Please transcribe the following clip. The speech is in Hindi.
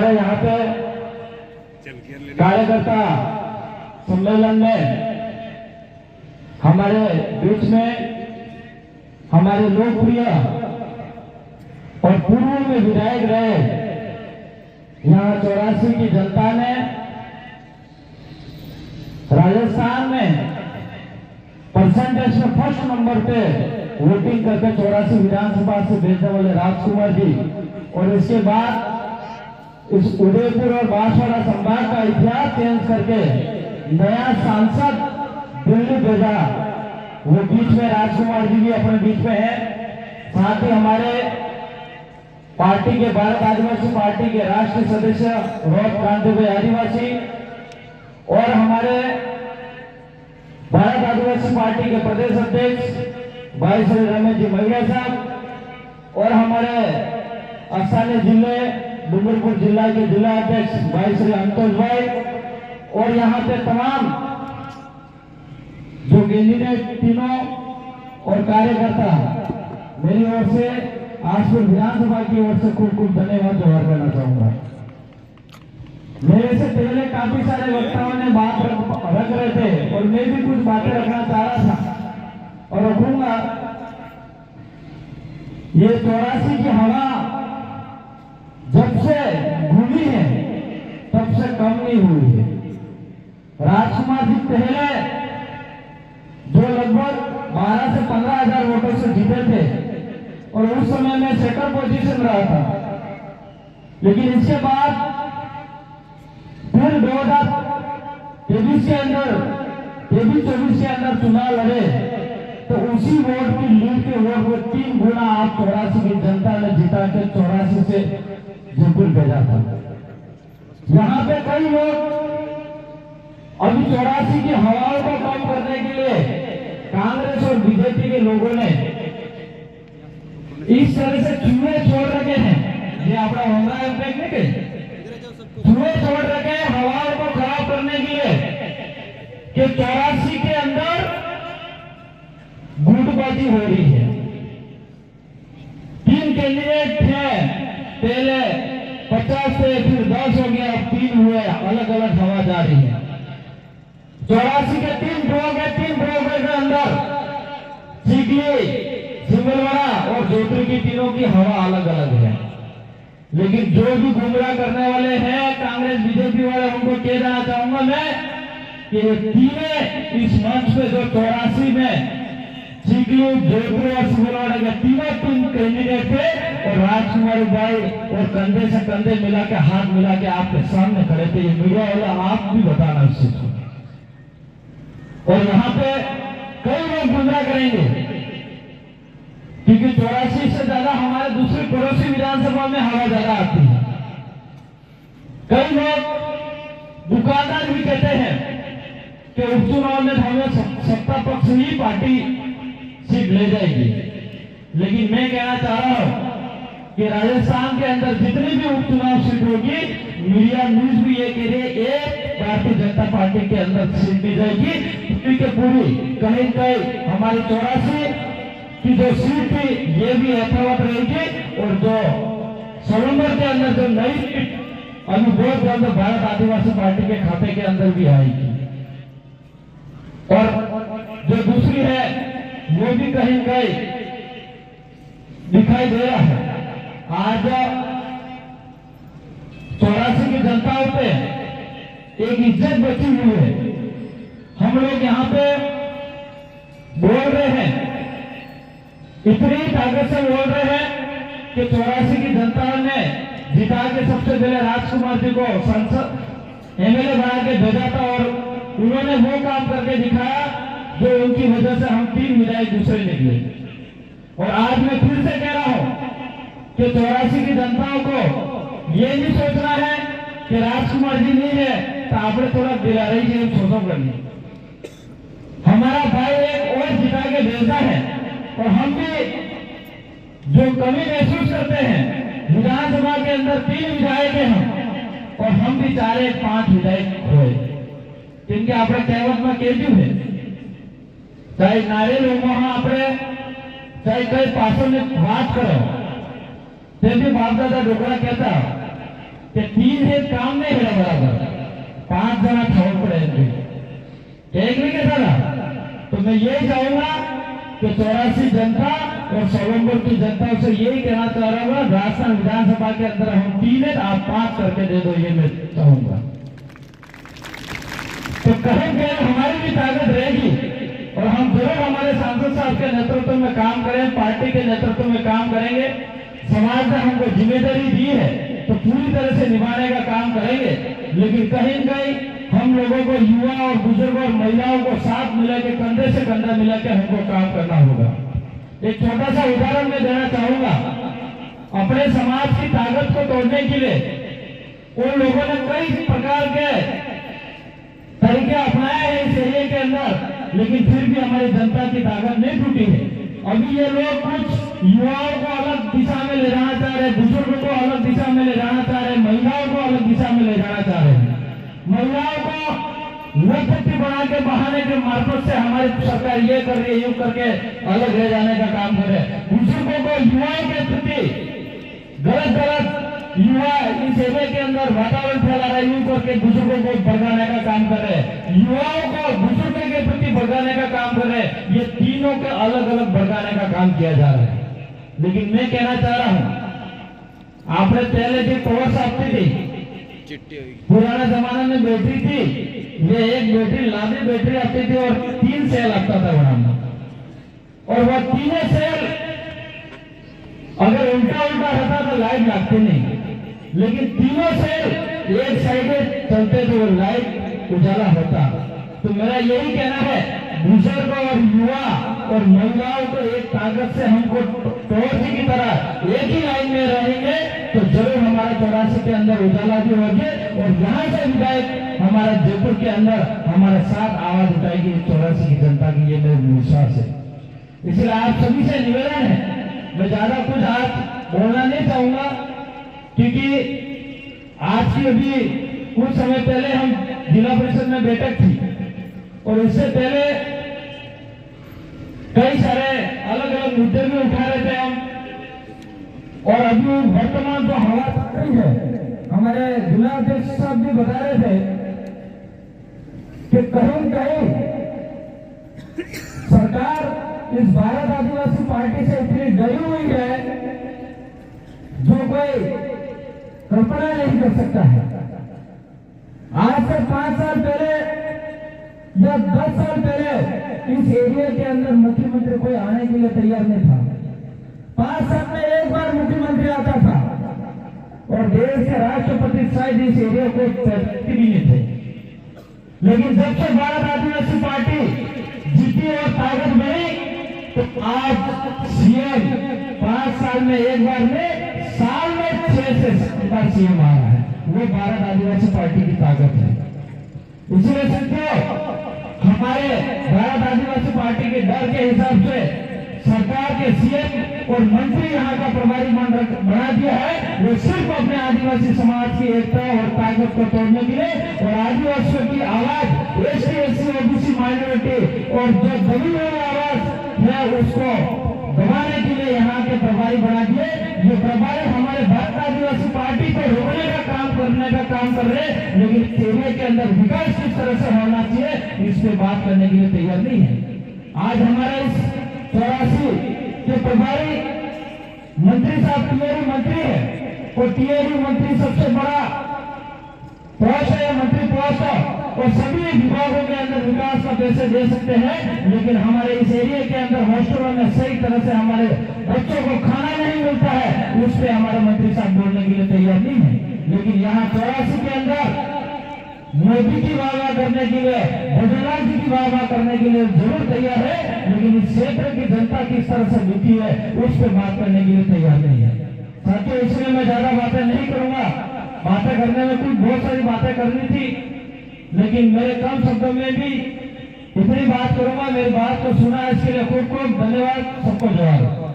हमारे यहाँ पे कार्यकर्ता सम्मेलन में हमारे बीच में हमारे लोकप्रिय और पूर्व में विधायक रहे यहाँ 84 की जनता ने राजस्थान में परसेंटेज में फर्स्ट नंबर पे वोटिंग करके 84 विधानसभा से भेजने वाले राजकुमार जी, और इसके बाद इस उदयपुर और बांसवाड़ा संभाग का इतिहास चेंज करके नया सांसद दिल्ली भेजा, वो बीच में राजकुमार जी भी अपने बीच में है। साथ ही हमारे पार्टी के भारत आदिवासी पार्टी के राष्ट्रीय सदस्य रोहित कांति भाई आदिवासी, और हमारे भारत आदिवासी पार्टी के प्रदेश अध्यक्ष भाई श्री रमेश जी महिला साहब, और हमारे स्थानीय जिले डूंगरपुर जिला के जिला अध्यक्ष भाई श्री अंतोष भाई, और यहाँ पे तमाम जो कैंडिडेट तीनों और कार्यकर्ता, मेरी ओर से आजपुर विधानसभा की ओर से खूब खूब धन्यवाद जोहार करना चाहूंगा। मेरे से पहले काफी सारे वक्ताओं ने बात रख रहे थे और मैं भी कुछ बातें रखना चाह रहा था और रखूंगा। ये 84 की हवा जब से घूमी है तब से कम नहीं हुई है। राजकुमार जी पहले जो लगभग 12 से 15 हजार वोटों से जीते थे और उस समय में सेकंड पोजीशन रहा था, लेकिन इसके बाद फिर 2023 के अंदर 23-24 के अंदर चुनाव लड़े तो उसी वोट की लीड के वोट को 3 गुना आप 84 की जनता ने जिता के 84 से जयपुर भेजा था। यहाँ पे कई लोग अभी 84 की हवाओं को कम करने के लिए कांग्रेस और बीजेपी के लोगों ने इस तरह से चूहे छोड़ रखे हैं। ये अपना होगा देखने के चूहे छोड़ रखे हैं हवाओं को खराब करने के लिए कि 84 के अंदर गुटबाजी हो रही है। 3 कैंडिडेट थे पहले 50 से फिर 10 हो गया, अब 3 हुए, अलग अलग हवा जा रही है। 84 के 3 ब्लॉक है, 3 ब्लॉक के अंदर सीपीआई सिंगलवाड़ा और जोधपुर की तीनों की हवा अलग अलग है। लेकिन जो भी गुमराह करने वाले हैं कांग्रेस बीजेपी वाले, उनको कह देना चाहूंगा मैं कि ये तीनों इस मंच पे जो 84 में सीपीयू जोधपुर और सिंगलवाड़ा के तीन कैंडिडेट थे और राजकुमार भाई और कंधे से कंधे मिला के हाथ मिला के आपके सामने खड़े थे। ये मीडिया वाला आप भी बताना उस चीज को। और यहाँ पे कई लोग गुमराह करेंगे क्योंकि 84 से ज्यादा हमारे दूसरी पड़ोसी विधानसभा में हवा ज्यादा आती है। कई लोग दुकानदार भी कहते हैं कि उपचुनाव में हमें सत्ता पक्ष ही पार्टी सीट ले जाएगी, लेकिन मैं कहना चाह रहा हूं कि राजस्थान के अंदर जितनी भी उपचुनाव सीट होगी, मीडिया न्यूज भी ये कह रही है एक भारतीय जनता पार्टी के अंदर सीट दी जाएगी, क्योंकि पूरी कहीं कहीं हमारी 84 की जो सीट थी ये भी यथावत रहेगी और जो सवंबर के अंदर जो नई सीट अभी बहुत जल्द भारत आदिवासी पार्टी के खाते के अंदर भी आएगी। और जो दूसरी है वो भी कहीं कहीं दिखाई दे रहा है। आज 84 की जनता पे एक इज्जत बची हुई है। हम लोग यहाँ पे बोल रहे हैं, इतनी ताकत से बोल रहे हैं कि 84 की जनता ने जिता के सबसे पहले राजकुमार जी को संसद एमएलए बना के भेजा था और उन्होंने वो काम करके दिखाया जो उनकी वजह से हम 3 विधायक दूसरे निकले। और आज मैं फिर से कह रहा हूं कि 84 की जनता को ये नहीं सोचना है कि राजकुमार जी नहीं है तो आपने थोड़ा दिला रही है सोचो करनी। हमारा भाई एक और जिता के भेजा है और हम भी जो कमी महसूस करते हैं, विधानसभा के अंदर 3 विधायक हैं हम और हम भी 4-5 विधायक हुए, क्योंकि આપણે કહેવતમાં કહેતું है चाहे नारियल वहाँ આપણે चाहे कई पासों में बात करो, તે भी बाप दादा ढोकरा कहता कि 3 है काम नहीं मेरा बराबर, 5 जना छोड़ पड़े ठीक नहीं कैसा ना। तो मैं यही चाहूंगा कि 84 जनता और सोलंपुर की जनता से यही कहना चाह रहा हूँ, राजस्थान विधानसभा के अंदर हम 3 है, आप 5 करके दे दो, ये मैं चाहूंगा। तो कहीं कहीं हमारी भी ताकत रहेगी और हम जरूर हमारे सांसद साहब के नेतृत्व में काम करें, पार्टी के नेतृत्व में काम करेंगे। समाज ने हमको जिम्मेदारी दी है तो पूरी तरह से निभाने का काम करेंगे, लेकिन कहीं कहीं हम लोगों को, युवा और बुजुर्ग और महिलाओं को साथ मिला के, कंधे से कंधा मिला के हमको काम करना होगा। एक छोटा सा उदाहरण मैं देना चाहूंगा। अपने समाज की ताकत को तोड़ने के लिए उन लोगों ने कई प्रकार के तरीके अपनाए हैं इस एरिया के अंदर, लेकिन फिर भी हमारी जनता की ताकत नहीं टूटी है। अभी ये लोग कुछ युवाओं को अलग दिशा में ले जाना चाह रहे हैं, बुजुर्गों को अलग दिशा में ले जाना चाह रहे हैं, महिलाओं को अलग दिशा में ले जाना चाह रहे हैं। महिलाओं को व्यक्ति बना के बहाने के मार्फत से हमारी सरकार ये कर रही है, यूं करके अलग रह जाने का काम कर रहे हैं। बुजुर्गों को युवाओं के प्रति गलत युवा इस एरिया के अंदर वातावरण फैला रहा है, यूं करके बुजुर्गों को भड़काने का काम कर रहे हैं, युवाओं को बुजुर्गों के प्रति भड़काने का काम कर रहे हैं। ये तीनों के अलग अलग भड़काने का काम किया जा रहा है। लेकिन मैं कहना चाह रहा हूं, आपने पहले जो पावर साफ्टी थी, पुराना जमाना में बैटरी थी, ये एक बैटरी लादी बैटरी आती थी और 3 सेल आता था बनाना, और वह तीनों सेल अगर उल्टा रहता तो लाइट लगती नहीं, लेकिन तीनों सेल एक साइड चलते तो वो लाइट उजाला होता। तो मेरा यही कहना है, बुजुर्ग और युवा और महिलाओं को एक ताकत से हमको टॉर्च की तरह एक ही लाइन में रहेंगे तो जरूर हमारा 84 के अंदर उजाला भी होगी, और यहाँ से विधायक हमारा जयपुर के अंदर हमारे साथ आवाज उठाएगी 84 की जनता की, ये मेरा विश्वास है। इसलिए आप सभी से निवेदन है, मैं ज्यादा कुछ आज बोलना नहीं चाहूंगा, क्योंकि आज की अभी कुछ समय पहले हम जिला परिषद में बैठक थी और इससे पहले कई सारे अलग अलग मुद्दे भी उठा रहे थे हम, और अभी वर्तमान जो हवा चल रही है, हमारे जिला अध्यक्ष साहब भी बता रहे थे कि कहीं कहीं सरकार इस भारत आदिवासी पार्टी से इतनी डरी हुई है जो कोई कल्पना नहीं कर सकता है। आज से 5 साल पहले या 10 साल पहले इस एरिया के अंदर मुख्यमंत्री कोई आने के लिए तैयार नहीं था। 5 साल में एक बार मुख्यमंत्री आता था और देश के राष्ट्रपति शायद इस एरिया को भी नहीं थे। लेकिन जब से भारत आदिवासी पार्टी जीती और ताकत बनी, तो आज सीएम 5 साल में एक बार में, साल में 6 से 7 बार सीएम आ रहा है। वो भारत आदिवासी पार्टी की ताकत है। इसलिए साथियों, हमारे भारत आदिवासी पार्टी के डर के हिसाब से सरकार के सीएम और मंत्री यहाँ का प्रभारी मंडल बना दिया है, वो सिर्फ अपने आदिवासी समाज की एकता और ताकत को तोड़ने के लिए और आदिवासियों की आवाज, एससी ओबीसी माइनॉरिटी और जो दबी हुई आवाज है उसको दबाने के लिए यहाँ के प्रभारी बना दिए। ये प्रभारी हमारे भारत आदिवासी पार्टी को रोकने का काम करने का काम कर रहे हैं, लेकिन एरिया के अंदर विकास किस तरह से होना चाहिए इस पे बात करने के लिए तैयार नहीं है। आज हमारे इस 84 के प्रभारी मंत्री साहब टीआरई मंत्री है, और टीआरई मंत्री सबसे बड़ा पोस्ट है, मंत्री पोस्ट है, और सभी विभागों के अंदर विकास का पैसे दे सकते हैं, लेकिन हमारे इस एरिया के अंदर हॉस्टलों में सही तरह से हमारे बच्चों को खाना नहीं मिलता है, उस पर हमारे मंत्री साहब बोलने के लिए तैयार नहीं है। लेकिन यहाँ 84 के अंदर मोदी की वाह करने के लिए, भजनलाल जी की वाह करने के लिए जरूर तैयार है, लेकिन इस क्षेत्र की जनता किस तरह से दुखी है उस पर बात करने के लिए तैयार नहीं है। साथियों, इसलिए मैं ज्यादा बातें नहीं करूंगा, बातें करने में कुछ बहुत सारी बातें करनी थी, लेकिन मेरे कम शब्दों में भी इतनी बात करूंगा। मेरी बात को सुना इसके लिए खूब खूब धन्यवाद, सबको जवाब।